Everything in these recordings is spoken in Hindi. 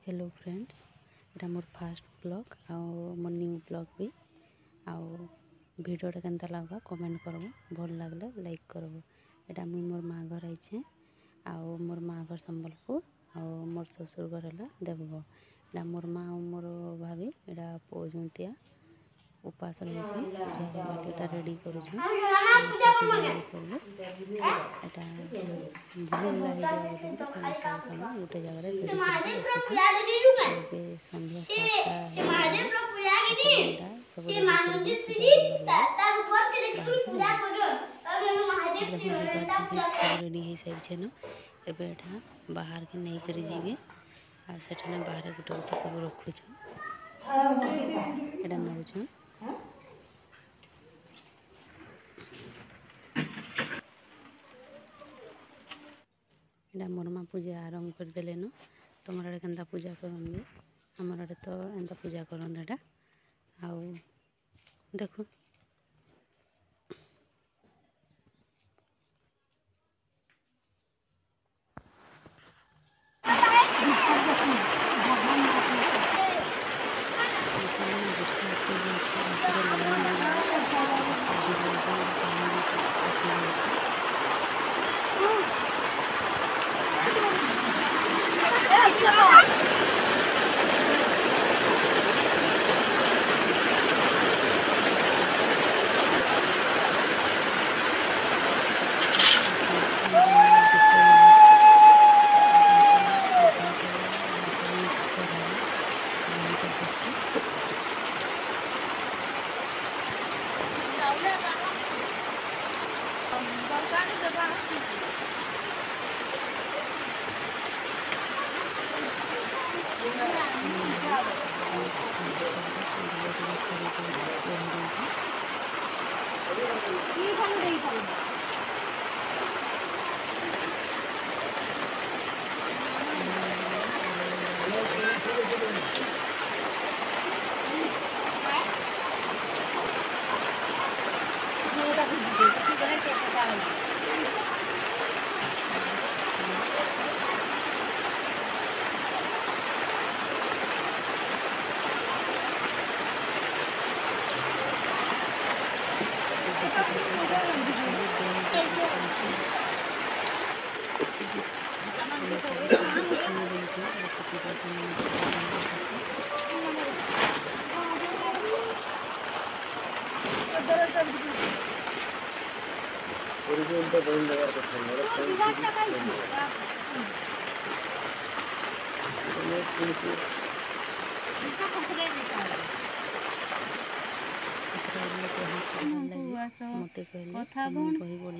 हेलो फ्रेंड्स, एटा मोर फास्ट ब्लॉग आउ मोर न्यू ब्लॉग भी आउ वीडियोटा केनता लागबा कमेंट करबो, भल लागले लाइक करबो। एटा मुई मोर माँ घर आइछे आउ मोर माँ घर संबलपुर आउ मोर ससुर घर हला देवघर। एटा मोर माँ आउ मोर भाभी एटा पोजुंतिया उपास रहिछु बाटीटा रेडी करूछु। एटा भूलुला हे जाए बोली से सब सामान गोटे जगह रेडी करके रखुछु। ଏବେ ସନ୍ଧ୍ୟା 7ଟା ହେଇଗଲାଣି। ସବୁ ରେଡ଼ି କରିକି ପୂଜା କରବାର୍ ଲାଗି ବାହାରକୁ ସବୁ ରେଡ଼ି ହେଇସାରିଛେନ। ଏବେ ଏଟା ବାହାରକେ ନେଇକରି ଯିବେ ଆଉ ସେଠାନେ ବାହାରେ ଗୋଟେ ଗୋଟେ ସବୁ ରଖୁଛନ୍, ଏଟା ନଉଛନ୍। एटा मोर माँ पूजा आरंभ करदेलेन। तुमर आड़े केन्ता पूजा करन? हमर आड़े तो एंता पूजा करन। एटा आउ देखो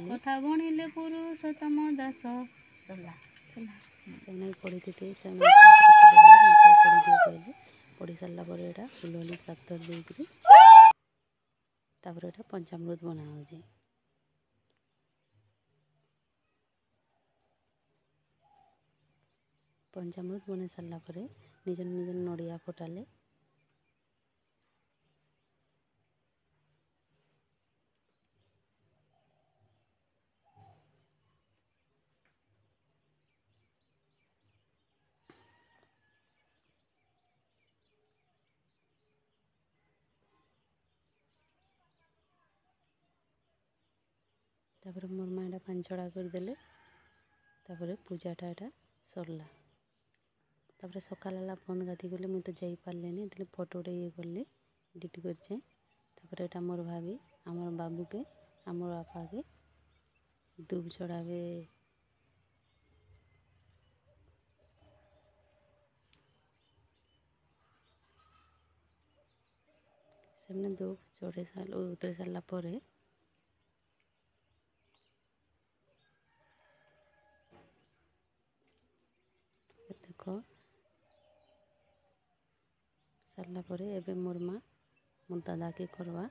କଥା ବଣିଲେ ପୁରୁଷୋତ୍ତମ ଦାସ ସେମାନେ ପଢ଼ିଥିଲେ, ସେମାନେ ମୋତେ ପଢ଼ିଦିଅ କହିଲେ। ପଢ଼ି ସାରିଲା ପରେ ଏଇଟା ଫୁଲହଳି ଶାସ୍ତ୍ର ଦେଇକରି ତାପରେ ଏଇଟା ପଞ୍ଚାମୃତ ବନା ହେଉଛି। ପଞ୍ଚାମୃତ ବନେଇ ସାରିଲା ପରେ ନିଜ ନିଜ ନଡ଼ିଆ ଫଟାଲେ तापर मोर माँ एटा पांचड़ा करदेले। तापर पूजाटा एटा सरला। तापर सकाल है बंद गाधी गले मुझे तो जाई पारलेनी, इसलिए फोटोटे ये कली एडिट करछे। तापर एटा मोर भाभी आमर बाबू के आमर बापा के दूब चढ़ावे। सेमने दूब चढ़े उतरे सारा पर देख सारा पर एबे मोर माँ मोर दादा के करवा।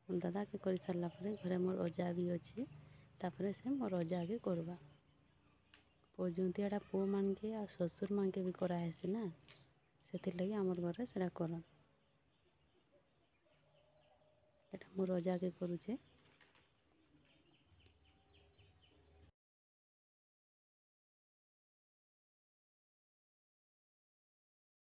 मोर दादा के कर सारा पर घरे मोर अजा भी अच्छे। तापर से मोर अजा के करवा। पोजुंतियाटा पु मान के आ ससुर मान के भी कराहेसी ना, से लगी आमर घर से करन। एटा मोर अजा के करुचे।